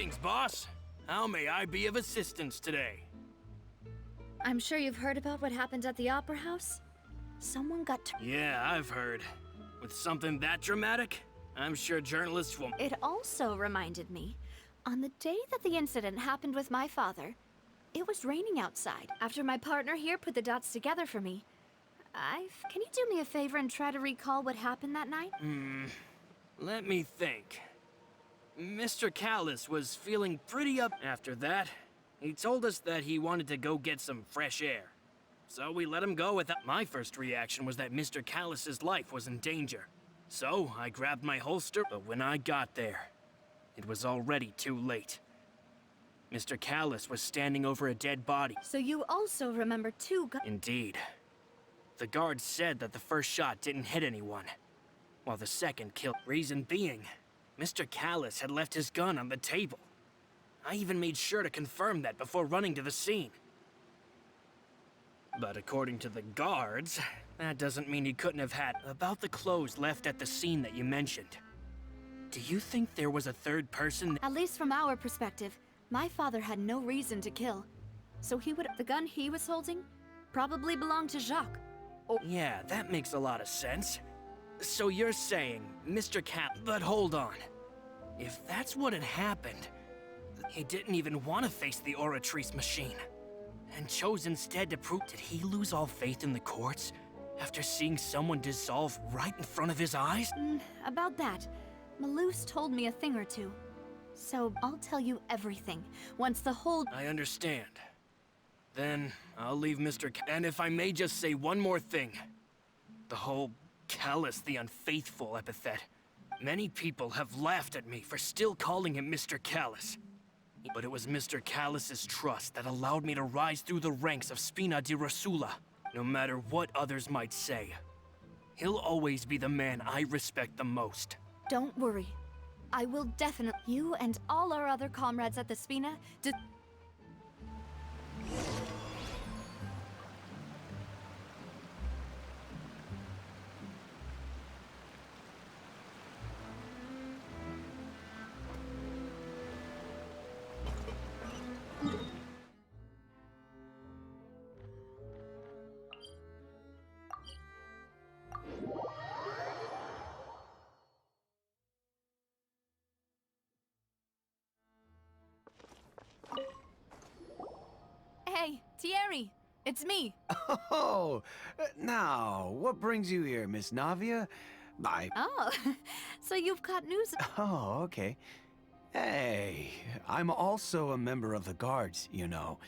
Greetings, boss. How may I be of assistance today? I'm sure you've heard about what happened at the Opera House. Someone got Yeah, I've heard. With something that dramatic, I'm sure journalists will... It also reminded me, on the day that the incident happened with my father, it was raining outside. After my partner here put the dots together for me, can you do me a favor and try to recall what happened that night? Let me think. Mr. Callis was feeling pretty up after that. He told us that he wanted to go get some fresh air. So we let him go without... My first reaction was that Mr. Callis's life was in danger. So I grabbed my holster, but when I got there, it was already too late. Mr. Callis was standing over a dead body. So you also remember two Indeed. The guard said that the first shot didn't hit anyone, while the second killed. Reason being, Mr. Callis had left his gun on the table. I even made sure to confirm that before running to the scene. But according to the guards, that doesn't mean he couldn't have had... About the clothes left at the scene that you mentioned. Do you think there was a third person? At least from our perspective, my father had no reason to kill. So the gun he was holding probably belonged to Jacques. Oh. Yeah, that makes a lot of sense. So you're saying, Mr. Cap... But hold on. If that's what had happened, he didn't even want to face the Оратрис machine, and chose instead to prove... Did he lose all faith in the courts after seeing someone dissolve right in front of his eyes? About that, Malouse told me a thing or two. So I'll tell you everything once the whole... I understand. Then I'll leave Mr. And if I may just say one more thing. The whole Callis the Unfaithful epithet. Many people have laughed at me for still calling him Mr. Callis. But it was Mr. Callis's trust that allowed me to rise through the ranks of Spina di Rosula, no matter what others might say. He'll always be the man I respect the most. Don't worry. I will definitely... You and all our other comrades at the Spina... Hey, Thierry! It's me! Oh, now, what brings you here, Miss Navia? Oh, so you've got news... Oh, okay. Hey, I'm also a member of the guards, you know.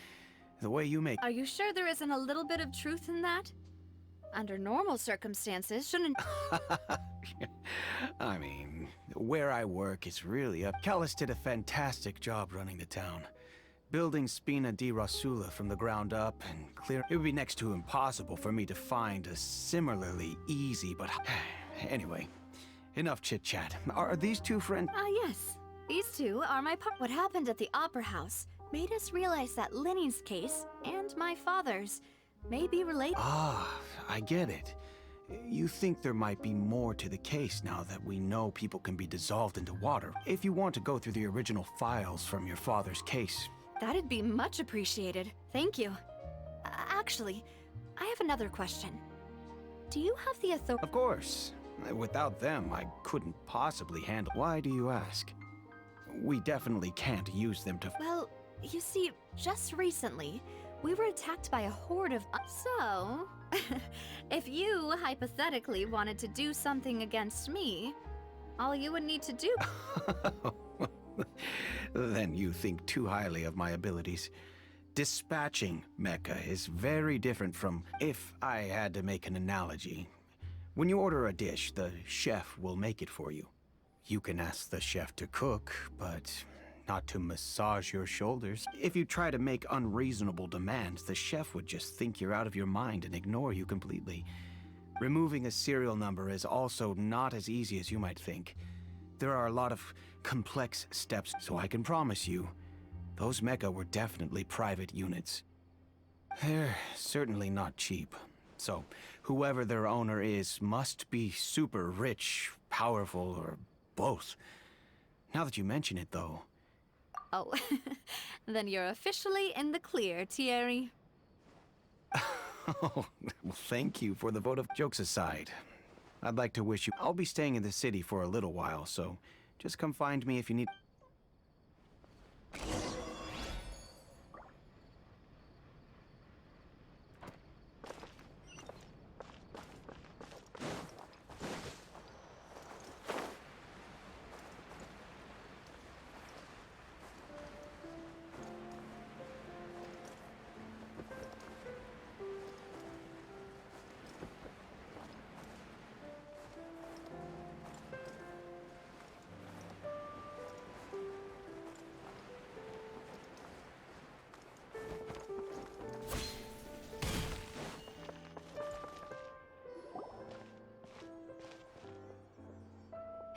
The way you make... Are you sure there isn't a little bit of truth in that? Under normal circumstances, shouldn't... I mean, where I work is really up. Callis did a fantastic job running the town. Building Spina di Rosula from the ground up and clear... It would be next to impossible for me to find a similarly easy, but... Anyway, enough chit-chat. Are these two friends? Yes. These two are my What happened at the Opera House made us realize that Lenny's case and my father's may be related. Ah, I get it. You think there might be more to the case now that we know people can be dissolved into water. If you want to go through the original files from your father's case... That'd be much appreciated. Thank you. Actually, I have another question. Do you have the authority? Of course. Without them, I couldn't possibly handle... Why do you ask? We definitely can't use them to... Well, you see, just recently, we were attacked by a horde of... So, if you, hypothetically, wanted to do something against me, all you would need to do... Then you think too highly of my abilities. Dispatching mecha is very different from... If I had to make an analogy, when you order a dish, the chef will make it for you. You can ask the chef to cook, but not to massage your shoulders. If you try to make unreasonable demands, the chef would just think you're out of your mind and ignore you completely. Removing a serial number is also not as easy as you might think. There are a lot of complex steps, so I can promise you, those mecha were definitely private units. They're certainly not cheap. So, whoever their owner is must be super rich, powerful, or both. Now that you mention it, though... Oh, then you're officially in the clear, Thierry. Oh, well, thank you for the vote of jokes aside. I'd like to wish you... I'll be staying in the city for a little while, so just come find me if you need...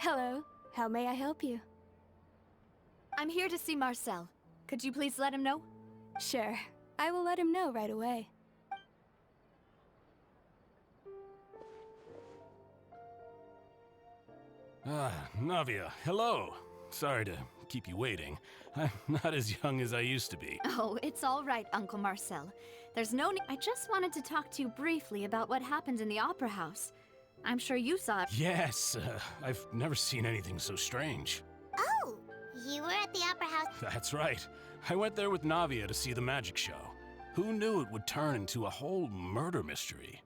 Hello. How may I help you? I'm here to see Marcel. Could you please let him know? Sure. I will let him know right away. Ah, Navia, hello. Sorry to keep you waiting. I'm not as young as I used to be. Oh, it's all right, Uncle Marcel. There's no need. I just wanted to talk to you briefly about what happened in the Opera House. I'm sure you saw it. Yes, I've never seen anything so strange. Oh, you were at the Opera House. That's right. I went there with Navia to see the magic show. Who knew it would turn into a whole murder mystery?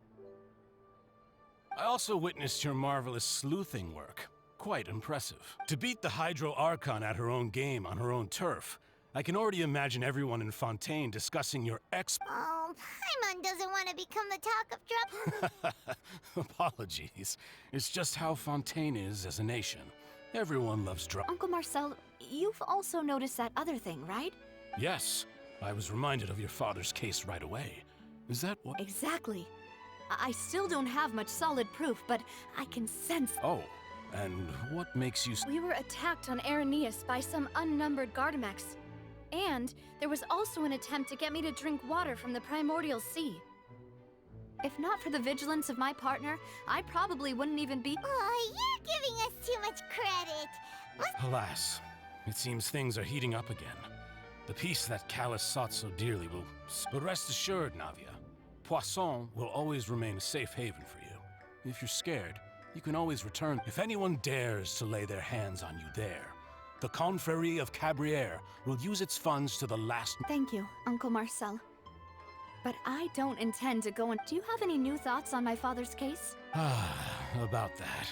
I also witnessed your marvelous sleuthing work. Quite impressive. To beat the Hydro Archon at her own game on her own turf, I can already imagine everyone in Fontaine discussing your Oh, Paimon doesn't want to become the talk of trouble. Apologies. It's just how Fontaine is as a nation. Everyone loves drama. Uncle Marcel, you've also noticed that other thing, right? Yes, I was reminded of your father's case right away. Is that what? Exactly. I still don't have much solid proof, but I can sense... Oh, and what makes you... We were attacked on Araneus by some unnumbered Gardamex. And there was also an attempt to get me to drink water from the primordial sea. If not for the vigilance of my partner, I probably wouldn't even be... Oh, you're giving us too much credit. Alas, it seems things are heating up again. The peace that Callus sought so dearly will... But rest assured, Navia, Poisson will always remain a safe haven for you. If you're scared, you can always return. If anyone dares to lay their hands on you there, the Confrérie of Cabrières will use its funds to the last... Thank you, Uncle Marcel. But I don't intend to go and... Do you have any new thoughts on my father's case? About that.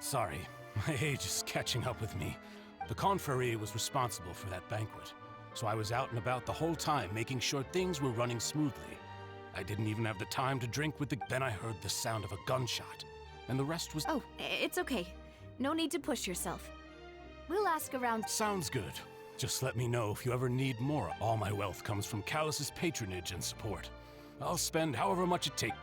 Sorry, my age is catching up with me. The Confrérie was responsible for that banquet, so I was out and about the whole time making sure things were running smoothly. I didn't even have the time to drink with the... Then I heard the sound of a gunshot, and the rest was... Oh, it's okay. No need to push yourself. We'll ask around. Sounds good. Just let me know if you ever need more. All my wealth comes from Callus's patronage and support. I'll spend however much it takes.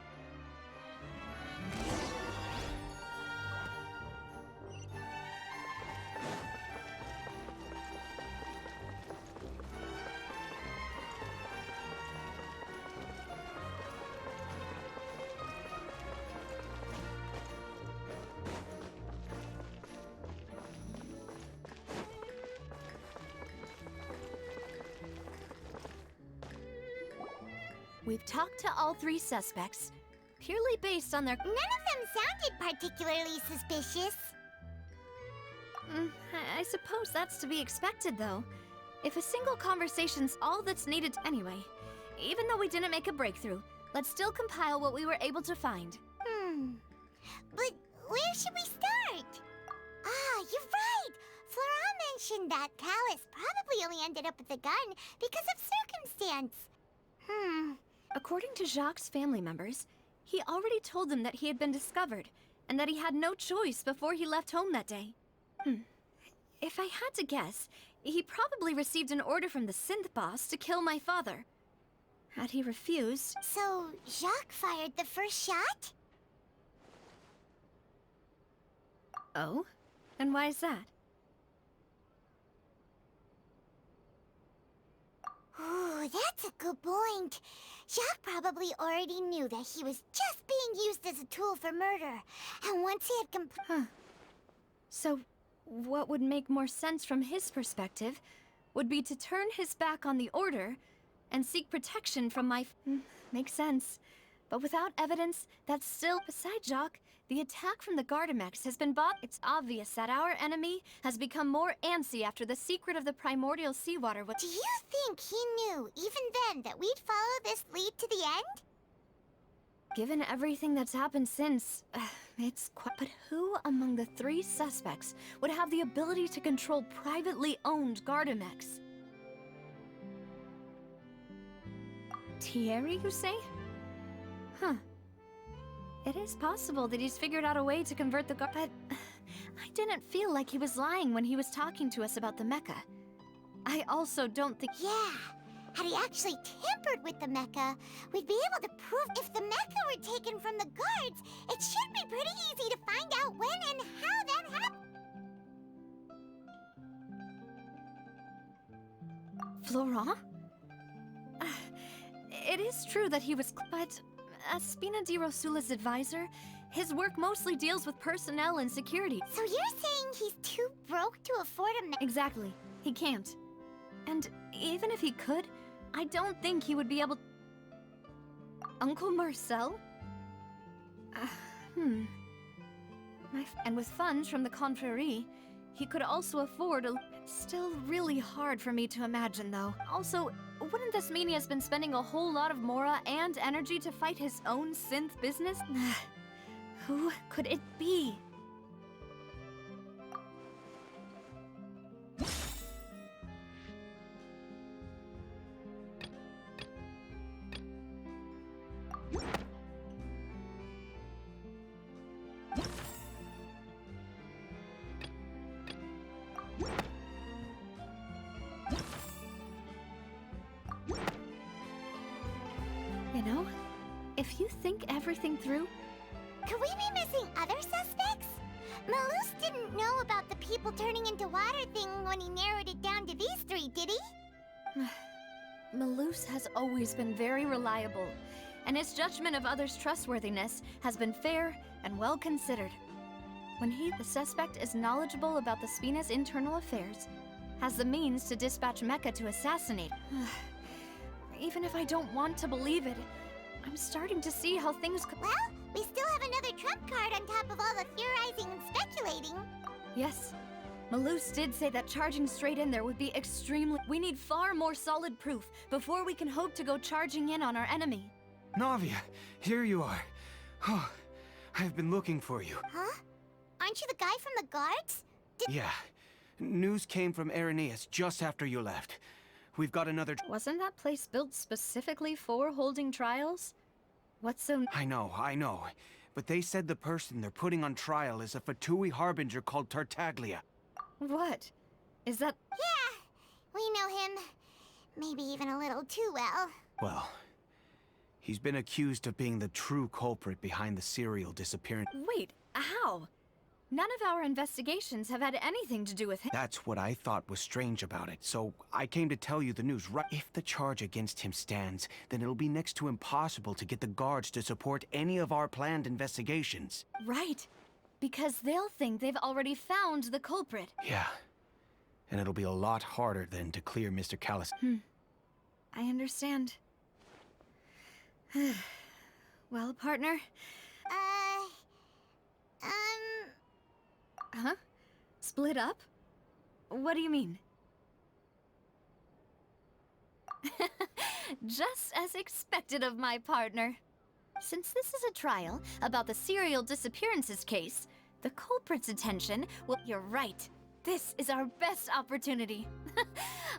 We've talked to all three suspects, purely based on their... None of them sounded particularly suspicious. I suppose that's to be expected, though. If a single conversation's all that's needed... Anyway, even though we didn't make a breakthrough, let's still compile what we were able to find. But where should we start? Ah, you're right. Flora mentioned that Callus probably only ended up with the gun because of circumstance. According to Jacques' family members, he already told them that he had been discovered, and that he had no choice before he left home that day. If I had to guess, he probably received an order from the synth boss to kill my father. Had he refused... So, Jacques fired the first shot? Oh? And why is that? Ooh, that's a good point. Jacques probably already knew that he was just being used as a tool for murder. And once he had So, what would make more sense from his perspective would be to turn his back on the Order and seek protection from my... makes sense. But without evidence, that's still... Besides, Jacques, the attack from the Gardamex has been bought. It's obvious that our enemy has become more antsy after the secret of the primordial seawater was... Do you think he knew, even then, that we'd follow this lead to the end? Given everything that's happened since, it's quite... But who among the 3 suspects would have the ability to control privately owned Gardamex? Thierry, you say? Huh. It is possible that he's figured out a way to convert the But I didn't feel like he was lying when he was talking to us about the mecha. I also don't think... Yeah. Had he actually tampered with the mecha, we'd be able to prove if the mecha were taken from the guards. It should be pretty easy to find out when and how that happened. Florent? It is true that he was... But as Spina di Rosula's advisor, his work mostly deals with personnel and security. So you're saying he's too broke to afford a mecha? Exactly. He can't. And even if he could, I don't think he would be able... Uncle Marcel? And with funds from the Confrérie, he could also afford a... Still really hard for me to imagine, though. Also, wouldn't this mean he has been spending a whole lot of mora and energy to fight his own synth business? Who could it be? You know, if you think everything through... Could we be missing other suspects? Malus didn't know about the people turning into water thing when he narrowed it down to these 3, did he? Malus has always been very reliable, and his judgment of others' trustworthiness has been fair and well considered. When the suspect is knowledgeable about the Spina's internal affairs, has the means to dispatch Mecha to assassinate. Even if I don't want to believe it, I'm starting to see how things could... Well, we still have another trump card on top of all the theorizing and speculating. Yes. Malus did say that charging straight in there would be extremely... We need far more solid proof before we can hope to go charging in on our enemy. Navia, here you are. Oh, I've been looking for you. Huh? Aren't you the guy from the guards? Yeah. News came from Irenaeus just after you left. We've got another... Wasn't that place built specifically for holding trials? What's so... I know. But they said the person they're putting on trial is a Fatui harbinger called Tartaglia. What? Is that... Yeah, we know him. Maybe even a little too well. Well, he's been accused of being the true culprit behind the serial disappearance. Wait, how? None of our investigations have had anything to do with him. That's what I thought was strange about it, so I came to tell you the news right. If the charge against him stands, then it'll be next to impossible to get the guards to support any of our planned investigations. Right. Because they'll think they've already found the culprit. Yeah. And it'll be a lot harder then to clear Mr. Callis. I understand. Well, partner? Huh? Split up? What do you mean? Just as expected of my partner. Since this is a trial about the serial disappearances case, the culprit's attention will... You're right. This is our best opportunity.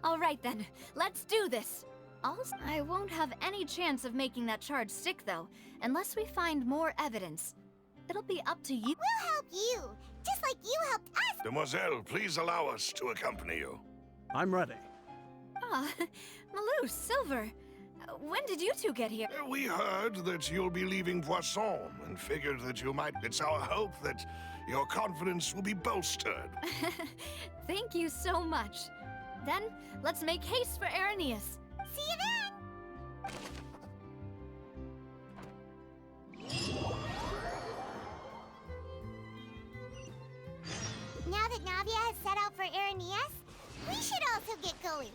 All right then, let's do this. Also, I won't have any chance of making that charge stick though, unless we find more evidence. It'll be up to you. We'll help you, just like you helped us. Demoiselle, please allow us to accompany you. I'm ready. Ah, Malus, Silver. When did you two get here? We heard that you'll be leaving Poisson and figured that you might. It's our hope that your confidence will be bolstered. Thank you so much. Then, let's make haste for Irenaeus. See you then! Now that Navia has set out for Irenaeus, We should also get going.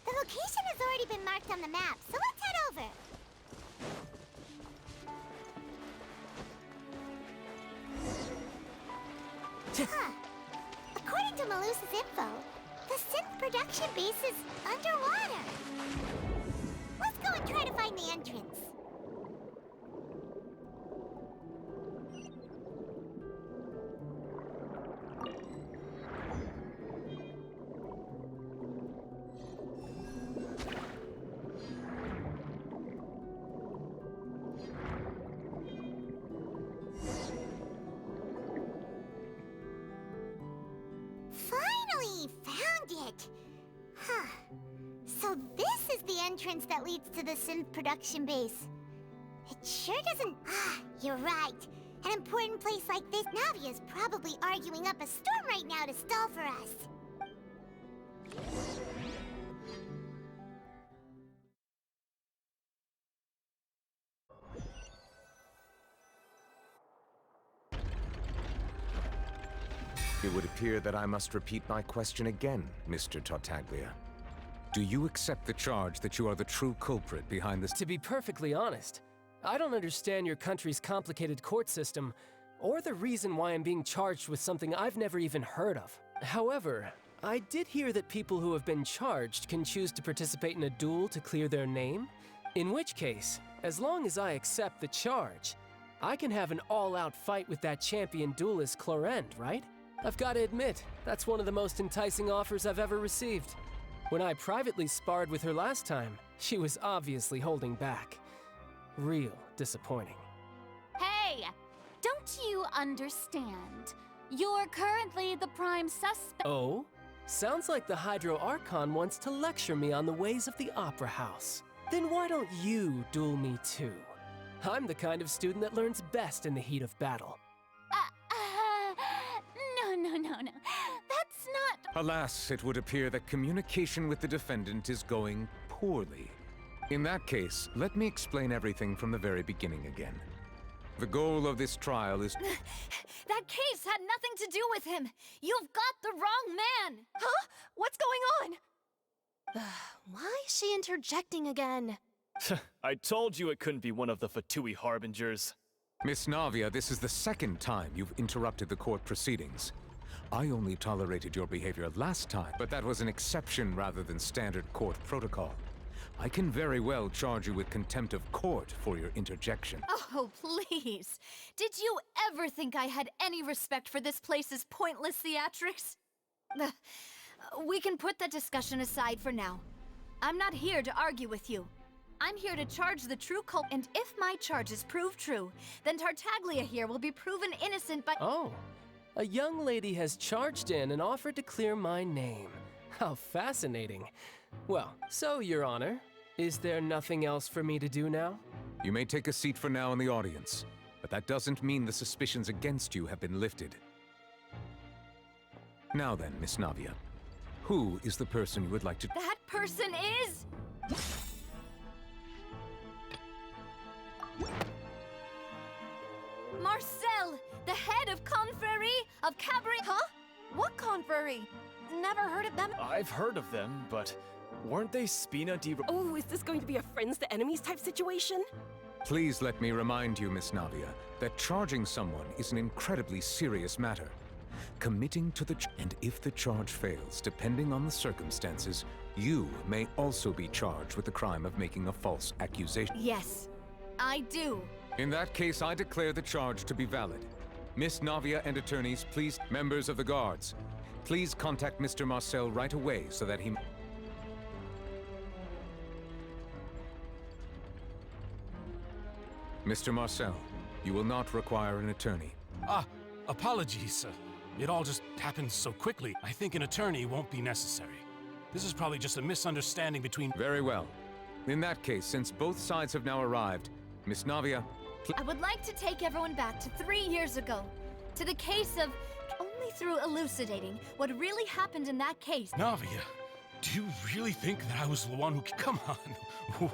The location has already been marked on the map, so let's head over. Huh. According to Malus's info, the synth production base is underwater. Let's go and try to find the entrance. Finally found it! Huh. So this is the entrance that leads to the synth production base. It sure doesn't... Ah, you're right. An important place like this, Navia's probably arguing up a storm right now to stall for us. It would appear that I must repeat my question again, Mr. Tartaglia. Do you accept the charge that you are the true culprit behind this? To be perfectly honest, I don't understand your country's complicated court system, or the reason why I'm being charged with something I've never even heard of. However, I did hear that people who have been charged can choose to participate in a duel to clear their name, in which case, as long as I accept the charge, I can have an all-out fight with that champion duelist Clorend, right? I've got to admit, that's one of the most enticing offers I've ever received. When I privately sparred with her last time, she was obviously holding back. Real disappointing. Hey! Don't you understand? You're currently the prime suspect. Oh? Sounds like the Hydro Archon wants to lecture me on the ways of the Opera House. Then why don't you duel me too? I'm the kind of student that learns best in the heat of battle. No. That's not... Alas, it would appear that communication with the defendant is going poorly. In that case, let me explain everything from the very beginning again. The goal of this trial is... That case had nothing to do with him. You've got the wrong man. Huh? What's going on? Why is she interjecting again? I told you it couldn't be one of the Fatui harbingers. Miss Navia, this is the second time you've interrupted the court proceedings. I only tolerated your behavior last time, but that was an exception rather than standard court protocol. I can very well charge you with contempt of court for your interjection. Oh, please. Did you ever think I had any respect for this place's pointless theatrics? We can put that discussion aside for now. I'm not here to argue with you. I'm here to charge the true culprit, and if my charges prove true, then Tartaglia here will be proven innocent by— Oh, a young lady has charged in and offered to clear my name. How fascinating. Well, so, Your Honor, is there nothing else for me to do now? You may take a seat for now in the audience, but that doesn't mean the suspicions against you have been lifted. Now then, Miss Navia, who is the person you would like to— That person is— Marcel, the head of Confrérie of Cabaret— Huh? What confrérie? Never heard of them. I've heard of them, but weren't they Spina di... Oh, is this going to be a friends to enemies type situation? Please let me remind you, Miss Navia, that charging someone is an incredibly serious matter. Committing to the and if the charge fails, depending on the circumstances, you may also be charged with the crime of making a false accusation. Yes, I do. In that case, I declare the charge to be valid. Miss Navia and attorneys, please, members of the guards, please contact Mr. Marcel right away so that he... Mr. Marcel, you will not require an attorney. Apologies. It all just happened so quickly. I think an attorney won't be necessary. This is probably just a misunderstanding between... Very well. In that case, since both sides have now arrived, Miss Navia... I would like to take everyone back to 3 years ago, to the case of— only through elucidating what really happened in that case— Navia, do you really think that I was the one who... Come on,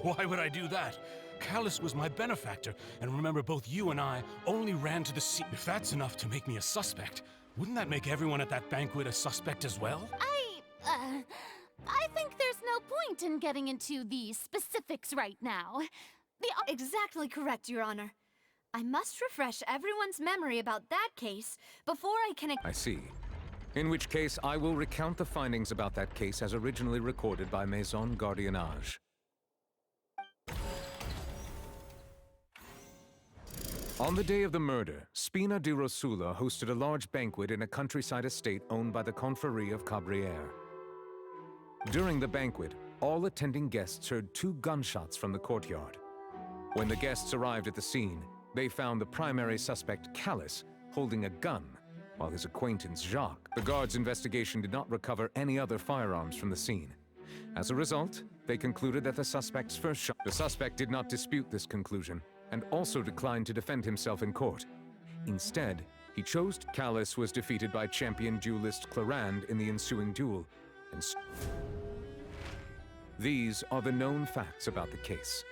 why would I do that? Callus was my benefactor, and remember, both you and I only ran to the scene. If that's enough to make me a suspect, wouldn't that make everyone at that banquet a suspect as well? I I think there's no point in getting into the specifics right now. Exactly correct, Your Honor. I must refresh everyone's memory about that case before I can... I see. In which case, I will recount the findings about that case as originally recorded by Maison Gardiennage. On the day of the murder, Spina di Rosula hosted a large banquet in a countryside estate owned by the Confrérie of Cabrières. During the banquet, all attending guests heard 2 gunshots from the courtyard. When the guests arrived at the scene, they found the primary suspect, Callus, holding a gun, while his acquaintance, Jacques. The guards' investigation did not recover any other firearms from the scene. As a result, they concluded that the suspect's first shot... The suspect did not dispute this conclusion, and also declined to defend himself in court. Instead, he chose... Callus was defeated by champion duelist Clarande in the ensuing duel, and... These are the known facts about the case.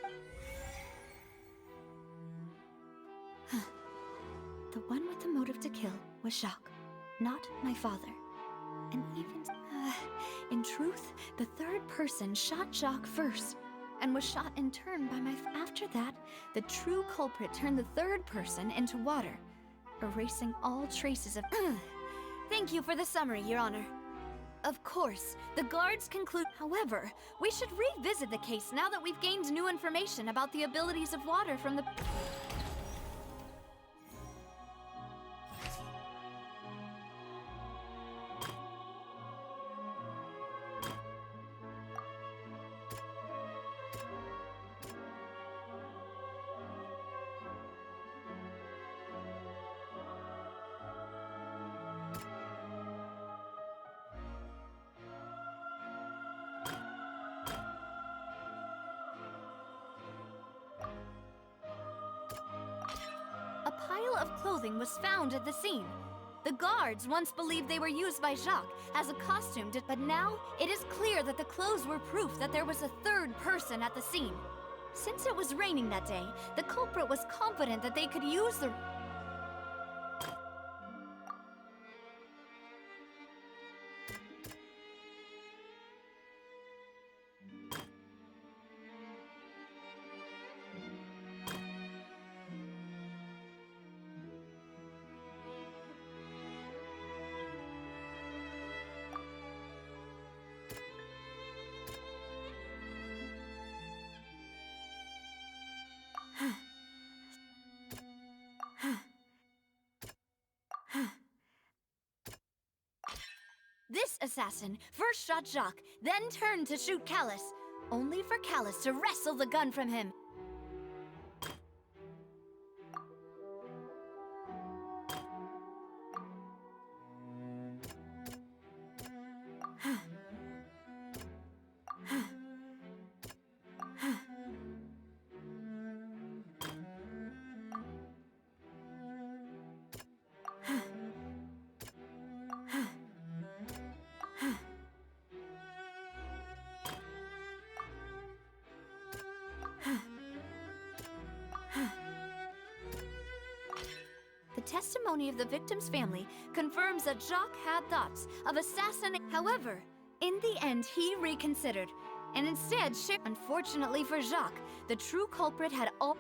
The one with the motive to kill was Jacques, not my father. And even... in truth, the third person shot Jacques first, and was shot in turn by my... After that, the true culprit turned the third person into water, erasing all traces of... Thank you for the summary, Your Honor. Of course, the guards conclude... However, we should revisit the case now that we've gained new information about the abilities of water from the... A pile of clothing was found at the scene. The guards once believed they were used by Jacques as a costume, but now it is clear that the clothes were proof that there was a third person at the scene. Since it was raining that day, the culprit was confident that they could use the... This assassin first shot Jacques, then turned to shoot Callus, only for Callus to wrestle the gun from him. The testimony of the victim's family confirms that Jacques had thoughts of assassinating. However, in the end, he reconsidered, and instead shared. Unfortunately for Jacques, the true culprit had all...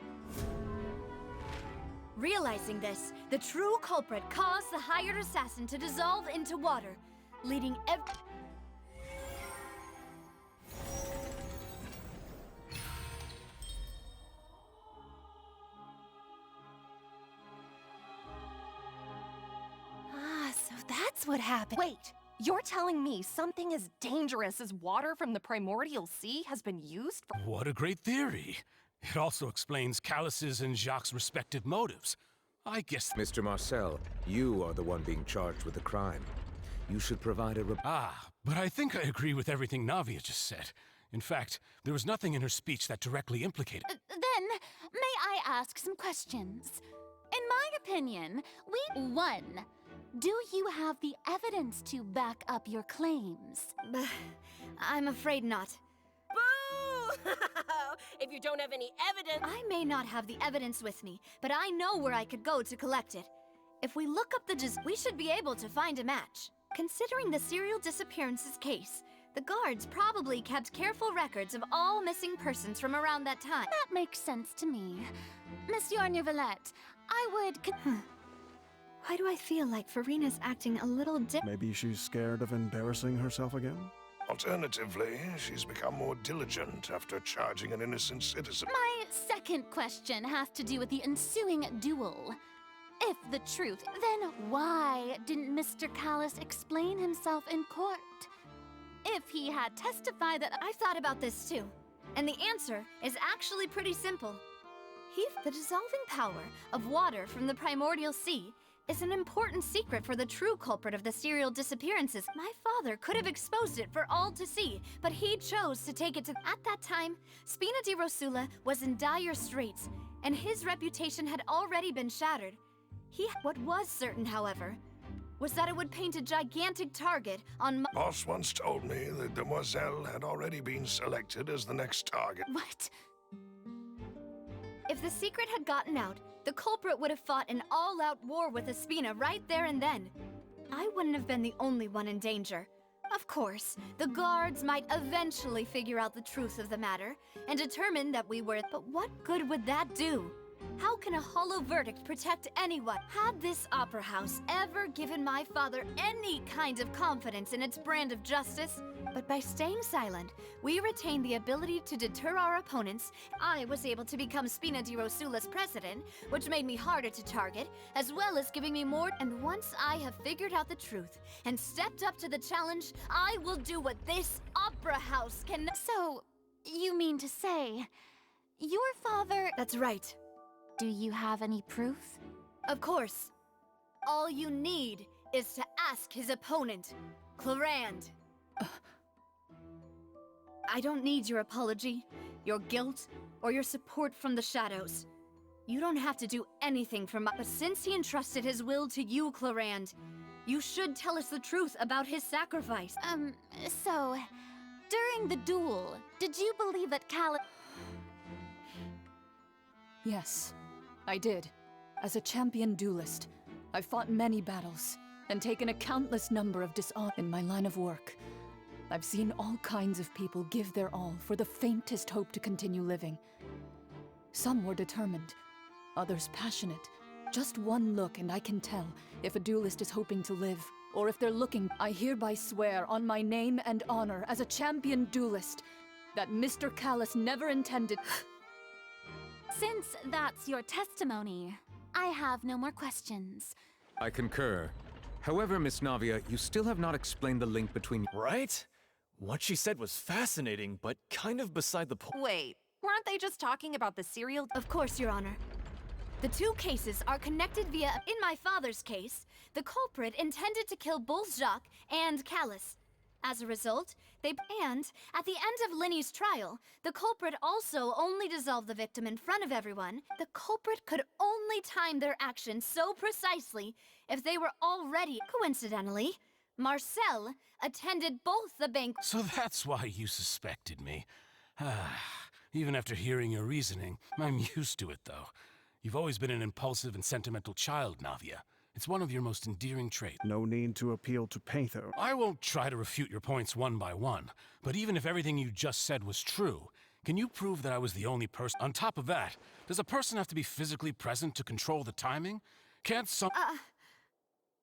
Realizing this, the true culprit caused the hired assassin to dissolve into water, leading So that's what happened. Wait, you're telling me something as dangerous as water from the primordial sea has been used for... What a great theory. It also explains Callus's and Jacques' respective motives. I guess... Mr. Marcel, you are the one being charged with the crime. You should provide a... But I think I agree with everything Navia just said. In fact, there was nothing in her speech that directly implicated... Then, may I ask some questions? In my opinion, 1. Do you have the evidence to back up your claims? I'm afraid not. Boo! If you don't have any evidence... I may not have the evidence with me, but I know where I could go to collect it. If we look up the we should be able to find a match. Considering the serial disappearances case, the guards probably kept careful records of all missing persons from around that time. That makes sense to me. Monsieur Neuvillette, I would... Why do I feel like Farina's acting a little Maybe she's scared of embarrassing herself again? Alternatively, she's become more diligent after charging an innocent citizen. My second question has to do with the ensuing duel. If the truth, then why didn't Mr. Callis explain himself in court? If he had testified that... I've thought about this too, and the answer is actually pretty simple. The dissolving power of water from the primordial sea is an important secret for the true culprit of the serial disappearances. My father could have exposed it for all to see, but he chose to take it to... At that time, Spina di Rosula was in dire straits, and his reputation had already been shattered. What was certain, however, was that it would paint a gigantic target on my... Boss once told me that Demoiselle had already been selected as the next target. What? If the secret had gotten out, the culprit would have fought an all-out war with Espina right there and then. I wouldn't have been the only one in danger. Of course, the guards might eventually figure out the truth of the matter and determine that we were... But what good would that do? How can a hollow verdict protect anyone? Had this opera house ever given my father any kind of confidence in its brand of justice? But by staying silent, we retained the ability to deter our opponents. I was able to become Spina di Rosula's president, which made me harder to target, as well as giving me more. And once I have figured out the truth and stepped up to the challenge, I will do what this opera house can... So, you mean to say, your father... That's right. Do you have any proof? Of course. All you need is to ask his opponent, Clarand. I don't need your apology, your guilt, or your support from the shadows. You don't have to do anything for my... But since he entrusted his will to you, Clarand, you should tell us the truth about his sacrifice. So, during the duel, did you believe that Yes, I did. As a champion duelist, I've fought many battles and taken a countless number of dishonor in my line of work. I've seen all kinds of people give their all for the faintest hope to continue living. Some were determined, others passionate. Just one look and I can tell if a duelist is hoping to live, or if they're looking. I hereby swear on my name and honor as a champion duelist that Mr. Callis never intended... Since that's your testimony, I have no more questions. I concur. However, Miss Navia, you still have not explained the link between... Right? What she said was fascinating, but kind of beside the point. Wait, weren't they just talking about the serial... Of course, Your Honor. The two cases are connected via... In my father's case, the culprit intended to kill both Jacques and Callis. As a result, And at the end of Linny's trial, the culprit also only dissolved the victim in front of everyone. The culprit could only time their actions so precisely if they were already... Coincidentally, Marcel attended both the bank... So that's why you suspected me. Even after hearing your reasoning, I'm used to it, though. You've always been an impulsive and sentimental child, Navia. It's one of your most endearing traits. No need to appeal to Patho. I won't try to refute your points one by one, but even if everything you just said was true, can you prove that I was the only person? On top of that, does a person have to be physically present to control the timing? Can't some... I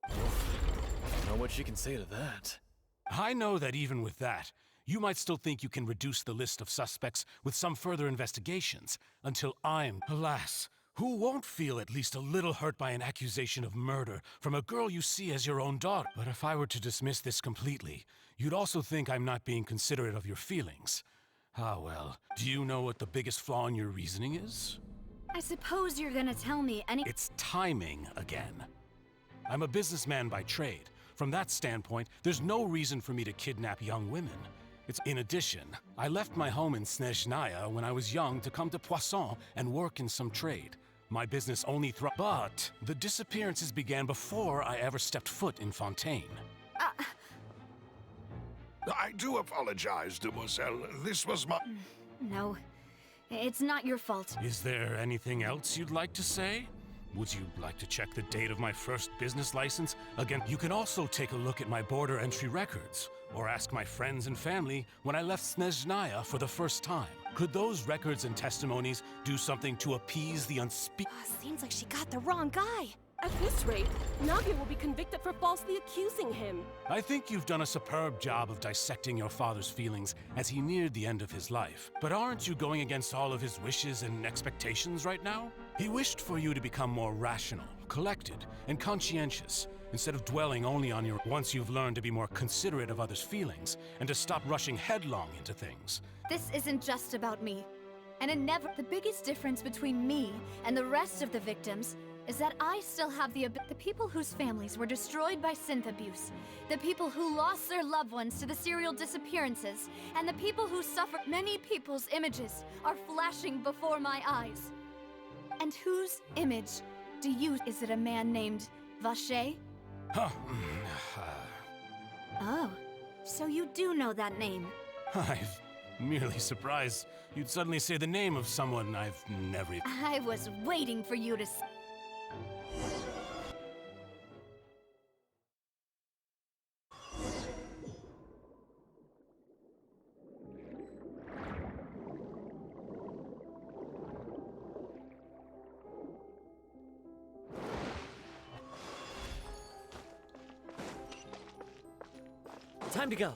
don't know what she can say to that. I know that even with that, you might still think you can reduce the list of suspects with some further investigations, until I'm, alas, who won't feel at least a little hurt by an accusation of murder from a girl you see as your own daughter. But if I were to dismiss this completely, you'd also think I'm not being considerate of your feelings. Ah, well, do you know what the biggest flaw in your reasoning is? I suppose you're gonna tell me It's timing again. I'm a businessman by trade. From that standpoint, there's no reason for me to kidnap young women. In addition, I left my home in Snezhnaya when I was young to come to Poisson and work in some trade. My business only But the disappearances began before I ever stepped foot in Fontaine. I do apologize, Demoiselle. This was my... No, it's not your fault. Is there anything else you'd like to say? Would you like to check the date of my first business license? Again, you can also take a look at my border entry records, or ask my friends and family when I left Snezhnaya for the first time. Could those records and testimonies do something to appease the unspeakable? Seems like she got the wrong guy. At this rate, Navia will be convicted for falsely accusing him. I think you've done a superb job of dissecting your father's feelings as he neared the end of his life. But aren't you going against all of his wishes and expectations right now? He wished for you to become more rational, collected, and conscientious, instead of dwelling only on your... Once you've learned to be more considerate of others' feelings, and to stop rushing headlong into things. This isn't just about me. And it never... The biggest difference between me and the rest of the victims is that I still have the people whose families were destroyed by synth abuse, the people who lost their loved ones to the serial disappearances, and the people who suffered. Many people's images are flashing before my eyes. And whose image do you... Is it a man named Vache? Oh, so you do know that name. I'm merely surprised you'd suddenly say the name of someone I've never... I was waiting for you to... Time to go.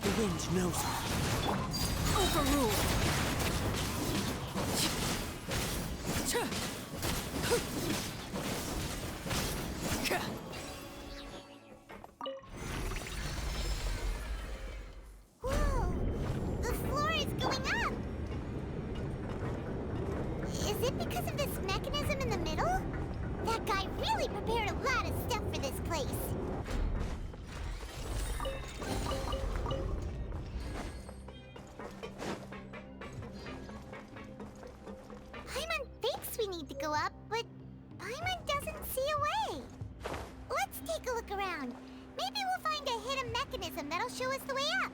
The wind knows it. Overruled. Whoa! The floor is going up! Is it because of this mechanism in the middle? That guy really prepared a lot of stuff for this place. Paimon thinks we need to go up, but Paimon doesn't see a way. Let's take a look around. Maybe we'll find a hidden mechanism that'll show us the way up.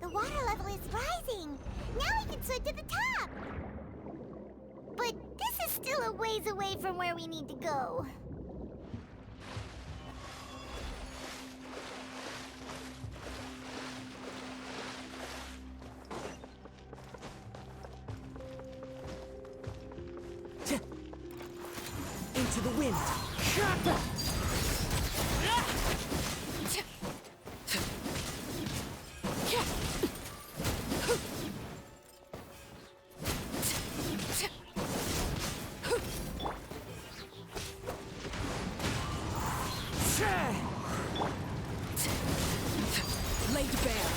The water level is rising. Now we can swim to the top. But this is still a ways away from where we need to go. Into the wind. Laid bare.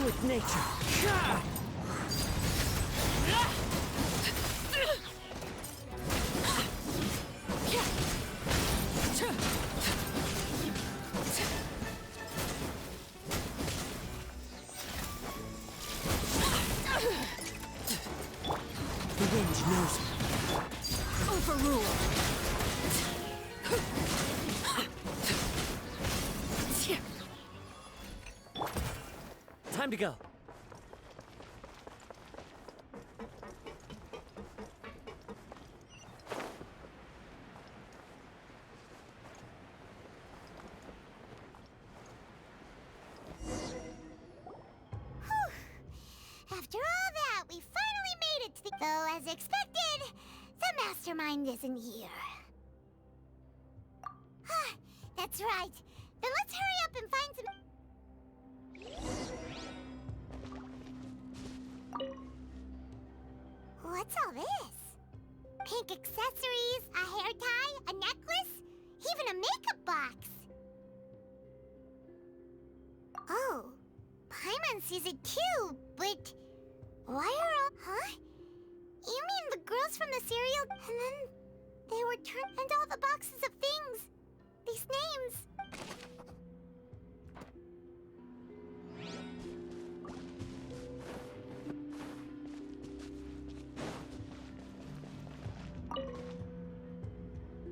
with nature. The wind knows me. Overrule. Time to go. After all that, we finally made it to the... Though, as expected, the mastermind isn't here. That's right. Then let's hurry up and find some... What's all this? Pink accessories, a hair tie, a necklace, even a makeup box. Oh, Paimon sees it too, but why are all... Huh? You mean the girls from the cereal? And then they were turned... And all the boxes of things. These names.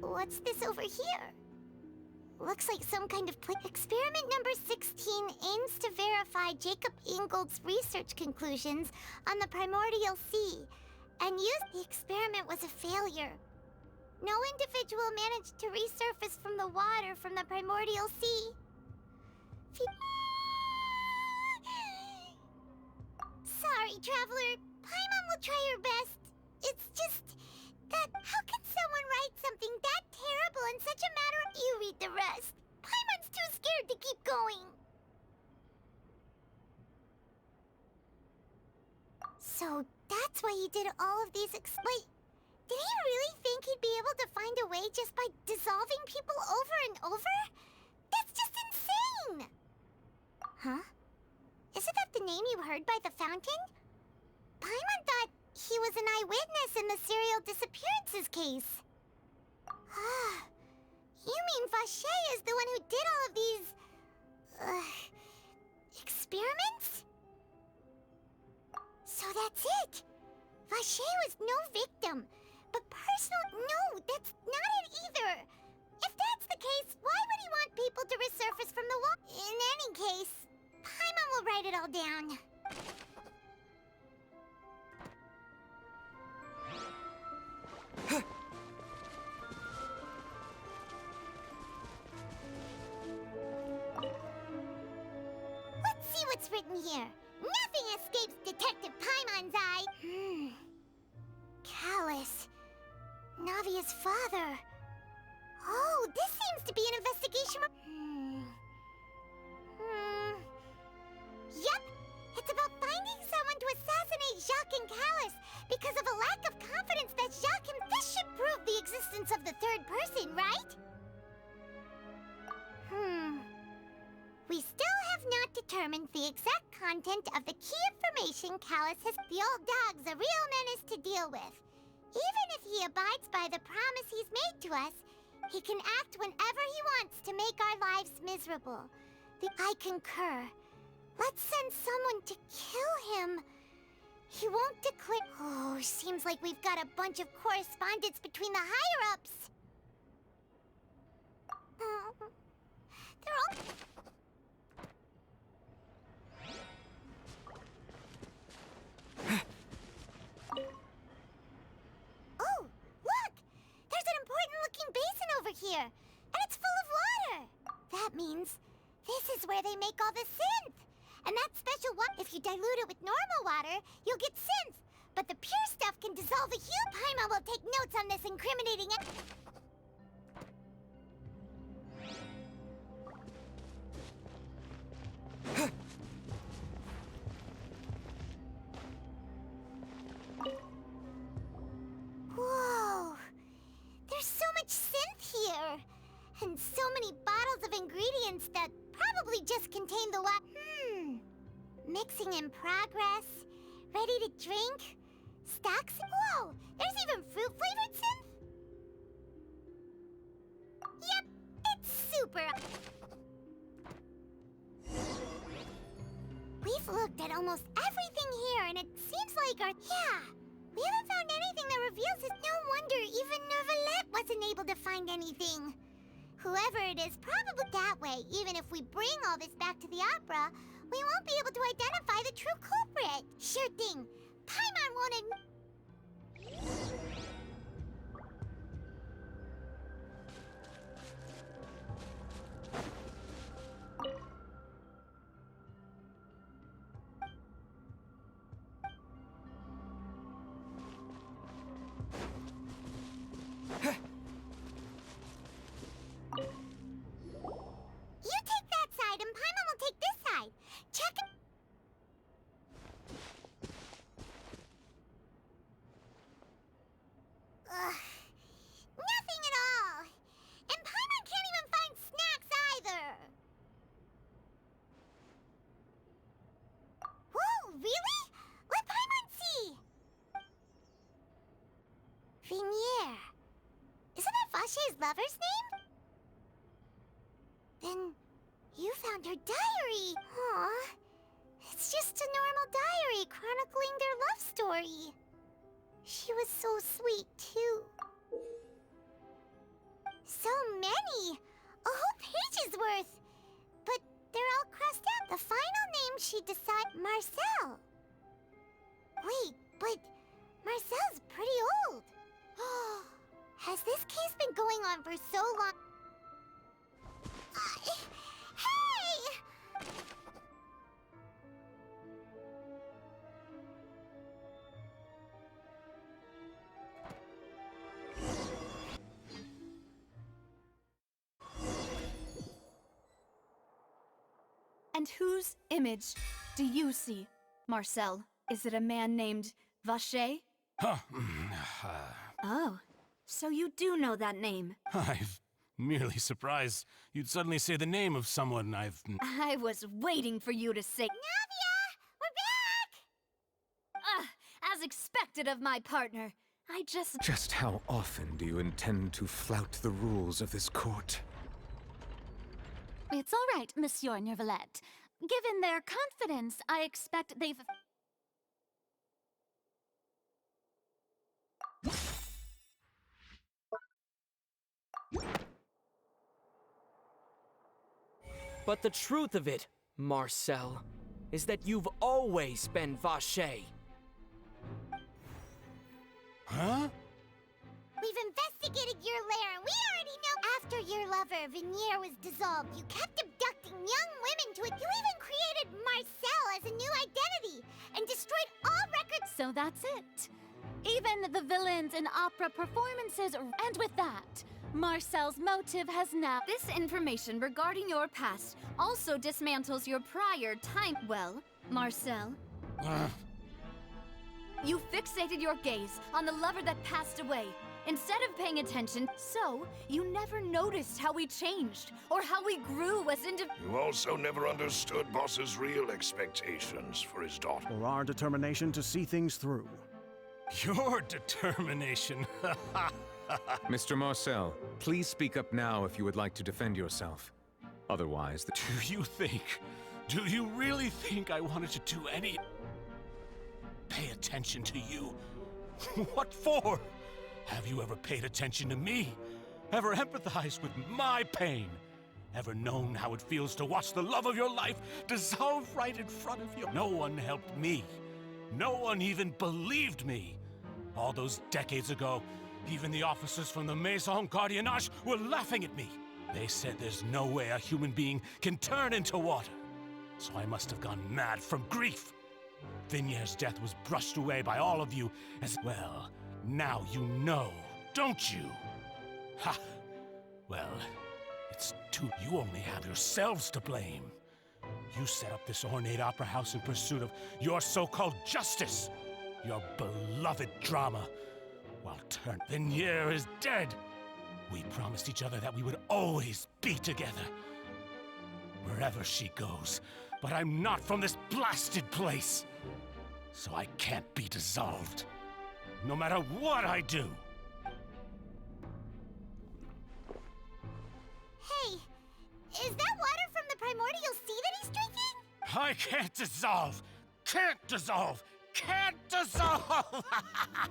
What's this over here? Looks like some kind of experiment number 16 aims to verify Jacob Ingold's research conclusions on the primordial sea, and the experiment was a failure. No individual managed to resurface from the water from the primordial sea. Sorry, traveler. Paimon will try her best. It's just that how can someone write something that terrible in such a matter of... You read the rest. Paimon's too scared to keep going. So that's why he did all of these Wait, did he really think he'd be able to find a way just by dissolving people over and over? That's just insane! Huh? Isn't that the name you heard by the fountain? Paimon thought he was an eyewitness in the serial disappearances case. You mean Vache is the one who did all of these... experiments? So that's it! Vache was no victim, but personal... No, that's not it either! If that's the case, why would he want people to resurface from the wall? In any case, Paimon will write it all down. Let's see what's written here. Nothing escapes Detective Paimon's eye. Callus. Navia's father. Oh, this seems to be an investigation. Yep. It's about finding someone to assassinate Jacques and Callus because of a lack of confidence that Jacques and... This should prove the existence of the third person, right? We still have not determined the exact content of the key information Callus has... The old dog's a real menace to deal with. Even if he abides by the promise he's made to us, he can act whenever he wants to make our lives miserable. I concur. Let's send someone to kill him. He won't declare... Oh, seems like we've got a bunch of correspondence between the higher-ups. They're all... Oh, look! There's an important-looking basin over here, and it's full of water. That means this is where they make all the synth. And that special water, if you dilute it with normal water, you'll get synth. But the pure stuff can dissolve a huge... Paimon will take notes on this incriminating... Whoa! There's so much synth here! And so many bottles of ingredients that probably just contain the water. Mixing in progress. Ready to drink? Stocks? Whoa! There's even fruit-flavored synth? Yep, it's super. We've looked at almost everything here, and it seems like our... Yeah, we haven't found anything that reveals it. No wonder even Nervalette wasn't able to find anything. Whoever it is, probably that way. Even if we bring all this back to the opera, we won't be able to identify the true culprit. Sure thing. Paimon wanted... You take that side, and Paimon will take this side. Check it. Ugh. Nothing at all. And Paimon can't even find snacks either. Whoa, really? Let Paimon see. Venier. Isn't that Vache's lover's name? Then you found her diary. Aw. It's just a normal diary chronicling their love story. She was so sweet, too. So many! A whole page's worth! But they're all crossed out. The final name she decided... Marcel. Wait, but Marcel's pretty old. Has this case been going on for so long? Hey! And whose image do you see, Marcel? Is it a man named Vache? Oh, so you do know that name. I'm merely surprised you'd suddenly say the name of someone I've... I was waiting for you to say... Navia! We're back! As expected of my partner. I just... Just how often do you intend to flout the rules of this court? It's all right, Monsieur Nervalette. Given their confidence, I expect they've... But the truth of it, Marcel, is that you've always been Vache. Huh? We've investigated your lair, and we already know after your lover, Venier, was dissolved, you kept abducting young women to it. You even created Marcel as a new identity and destroyed all records. So that's it. Even the villains in opera performances, and with that, Marcel's motive has now... This information regarding your past also dismantles your prior time... Well, Marcel... You fixated your gaze on the lover that passed away, instead of paying attention, so you never noticed how we changed, or how we grew as You also never understood Boss's real expectations for his daughter. Or our determination to see things through. Your determination. Mr. Marcel, please speak up now if you would like to defend yourself. Otherwise, Do you really think I wanted to do any... Pay attention to you? What for? Have you ever paid attention to me? Ever empathized with my pain? Ever known how it feels to watch the love of your life dissolve right in front of you? No one helped me. No one even believed me. All those decades ago, even the officers from the Maison Gardiennage were laughing at me. They said there's no way a human being can turn into water. So I must have gone mad from grief. Vinier's death was brushed away by all of you as well. Now you know, don't you? Ha! Well, it's too... You only have yourselves to blame. You set up this ornate opera house in pursuit of your so-called justice. Your beloved drama. While Vinier is dead. We promised each other that we would always be together. Wherever she goes, But I'm not from this blasted place. So I can't be dissolved. No matter what I do. Hey, is that water from the primordial sea that he's drinking? I can't dissolve! Can't dissolve! Can't dissolve!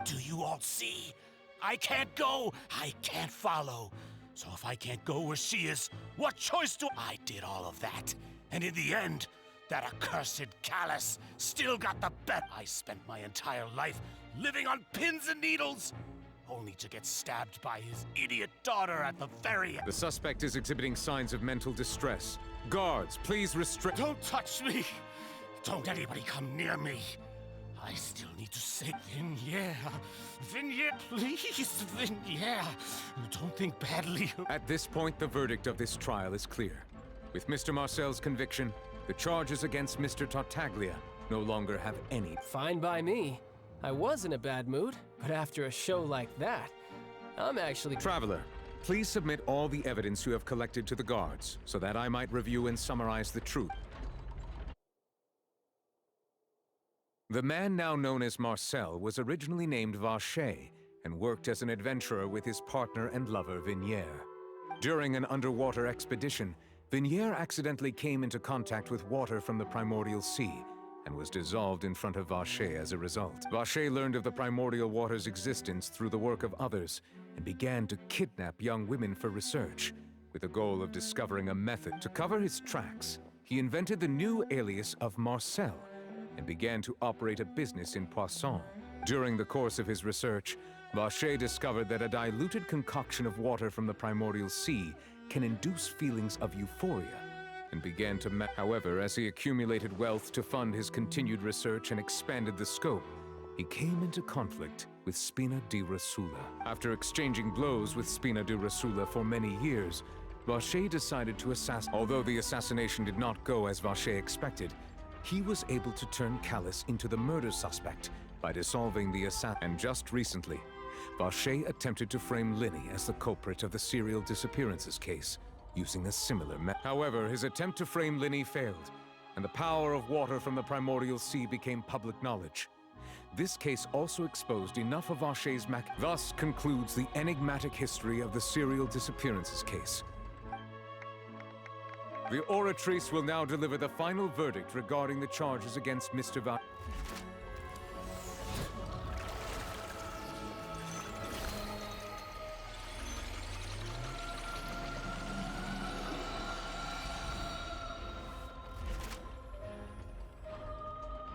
Do you all see? I can't go, I can't follow. So if I can't go where she is, what choice do I did all of that? And in the end, that accursed Callus still got the bet. I spent my entire life living on pins and needles, only to get stabbed by his idiot daughter at the very end. The suspect is exhibiting signs of mental distress. Guards, please restrict. Don't touch me! Don't anybody come near me! I still need to say, Vignere, please, Vignere. Don't think badly. At this point, the verdict of this trial is clear. With Mr. Marcel's conviction, the charges against Mr. Tartaglia no longer have any. Fine by me. I was in a bad mood, but after a show like that, I'm actually... Traveler, please submit all the evidence you have collected to the guards, so that I might review and summarize the truth. The man now known as Marcel was originally named Vacher and worked as an adventurer with his partner and lover Vignere. During an underwater expedition, Vignere accidentally came into contact with water from the primordial sea and was dissolved in front of Vacher as a result. Vacher learned of the primordial water's existence through the work of others and began to kidnap young women for research, with the goal of discovering a method. To cover his tracks, he invented the new alias of Marcel and began to operate a business in Poisson. During the course of his research, Vacher discovered that a diluted concoction of water from the primordial sea can induce feelings of euphoria, and began to However, as he accumulated wealth to fund his continued research and expanded the scope, he came into conflict with Spina di Rosula. After exchanging blows with Spina di Rosula for many years, Vacher decided to assassinate. Although the assassination did not go as Vacher expected, he was able to turn Callus into the murder suspect by dissolving the assassin. And just recently, Vacher attempted to frame Linny as the culprit of the serial disappearances case, using a similar method. However, his attempt to frame Linny failed, and the power of water from the primordial sea became public knowledge. This case also exposed enough of Vacher's Thus concludes the enigmatic history of the serial disappearances case. The Оратрис will now deliver the final verdict regarding the charges against Mr. Vacher.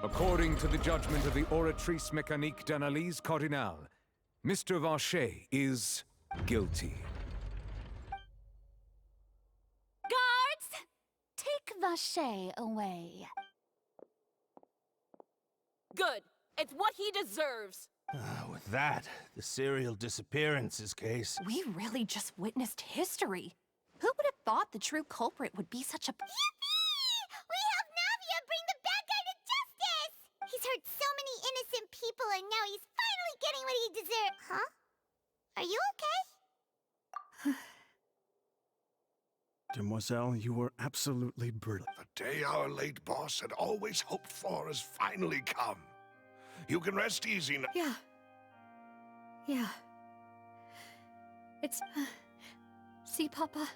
According to the judgment of the Оратрис Mekanique d'Analyse Cardinal, Mr. Vacher is guilty. Guards! Take Vacher away. Good. It's what he deserves. With that, the serial disappearances case... We really just witnessed history. Who would have thought the true culprit would be such a... Yippee! We helped Navia bring the bad guy to justice! He's hurt so many innocent people, and now he's finally getting what he deserves. Huh? Are you okay? Demoiselle, you were absolutely brilliant. The day our late boss had always hoped for has finally come. You can rest easy now. Yeah. Yeah. It's... See, Papa?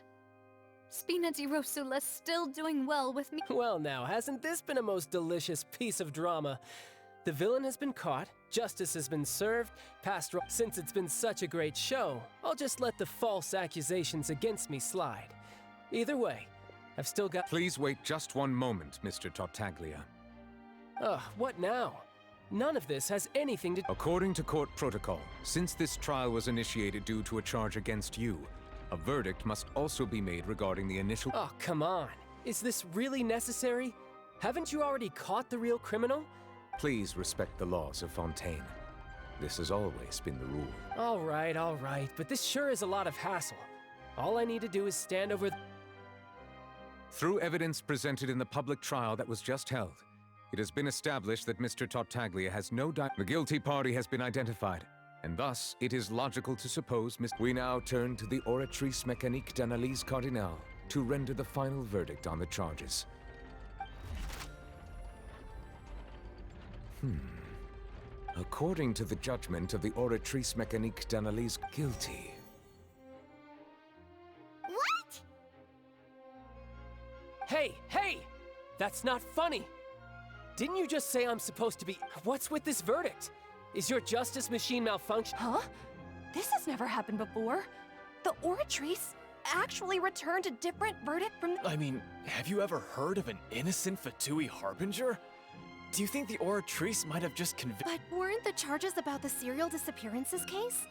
Spina di Rosula's still doing well with me. Well now, hasn't this been a most delicious piece of drama? The villain has been caught, justice has been served, Since it's been such a great show, I'll just let the false accusations against me slide. Either way, I've still got... Please wait just one moment, Mr. Tartaglia. Ugh, what now? None of this has anything to... According to court protocol, since this trial was initiated due to a charge against you, a verdict must also be made regarding the initial... Oh, come on. Is this really necessary? Haven't you already caught the real criminal? Please respect the laws of Fontaine. This has always been the rule. All right, but this sure is a lot of hassle. All I need to do is stand over... Through evidence presented in the public trial that was just held, it has been established that Mr. Tartaglia has no doubt. The guilty party has been identified, and thus it is logical to suppose We now turn to the Оратрис Mekanique d'Analyse Cardinal to render the final verdict on the charges. According to the judgment of the Оратрис Mekanique d'Analyse, guilty. What? Hey! That's not funny! Didn't you just say I'm supposed to be... What's with this verdict? Is your justice machine malfunction? Huh? This has never happened before. The Оратрис actually returned a different verdict from... I mean, have you ever heard of an innocent Fatui Harbinger? Do you think the Оратрис might have just But weren't the charges about the serial disappearances case?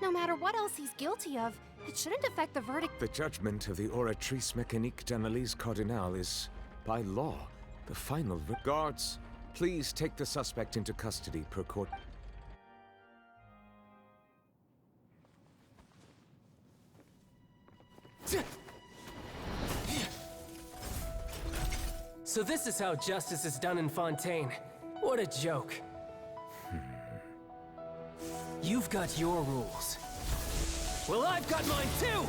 No matter what else he's guilty of, it shouldn't affect the verdict. The judgment of the Оратрис Mekanique d'Analyse Cardinal is, by law, the final... Guards, please take the suspect into custody per court. So this is how justice is done in Fontaine. What a joke. You've got your rules. Well, I've got mine too!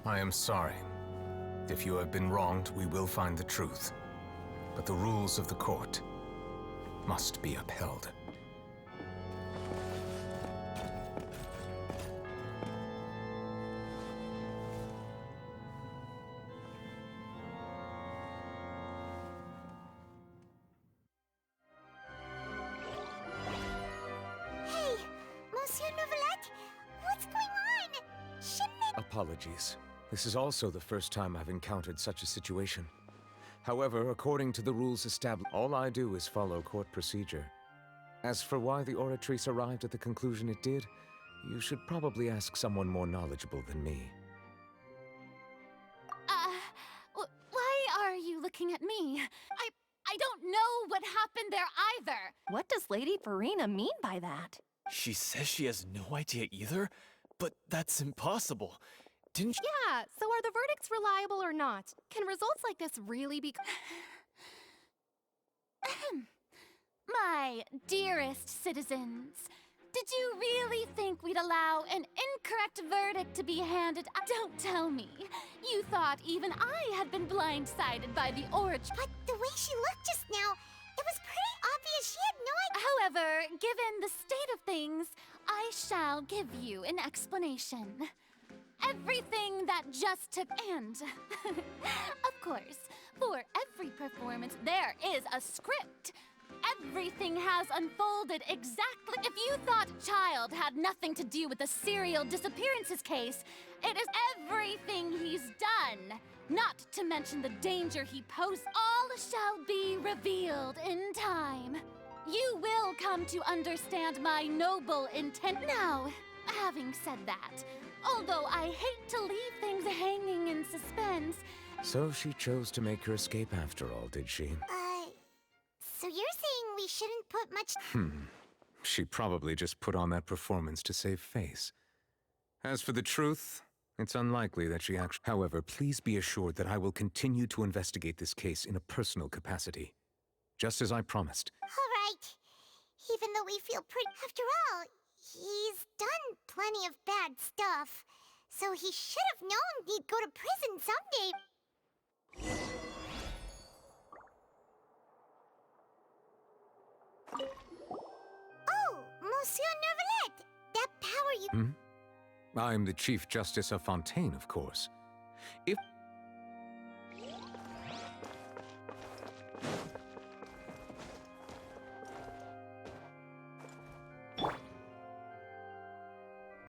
I am sorry. If you have been wronged, we will find the truth. But the rules of the court must be upheld. Hey, Monsieur Novelette, what's going on? Shouldn't it... Apologies. This is also the first time I've encountered such a situation. However, according to the rules established, all I do is follow court procedure. As for why the Оратрис arrived at the conclusion it did, you should probably ask someone more knowledgeable than me. Why are you looking at me? I don't know what happened there either. What does Lady Farina mean by that? She says she has no idea either? But that's impossible. Didn't Yeah, so are the verdicts reliable or not? Can results like this really be... My dearest citizens, did you really think we'd allow an incorrect verdict to be handed? Don't tell me. You thought even I had been blindsided by the Оратрис. But the way she looked just now, it was pretty obvious she had no idea. However, given the state of things, I shall give you an explanation. Everything that just took and of course, for every performance there is a script. Everything has unfolded exactly. If you thought Child had nothing to do with the serial disappearances case, it is everything he's done. Not to mention the danger he posed. All shall be revealed in time. You will come to understand my noble intent. Now, having said that, although I hate to leave things hanging in suspense... So she chose to make her escape after all, did she? So you're saying we shouldn't put much... She probably just put on that performance to save face. As for the truth, it's unlikely that she actually... However, please be assured that I will continue to investigate this case in a personal capacity. Just as I promised. All right. Even though we feel pretty... After all, he's done plenty of bad stuff. So he should have known he'd go to prison someday. Oh, Monsieur Neuvillette! That power you... I'm the Chief Justice of Fontaine, of course. If...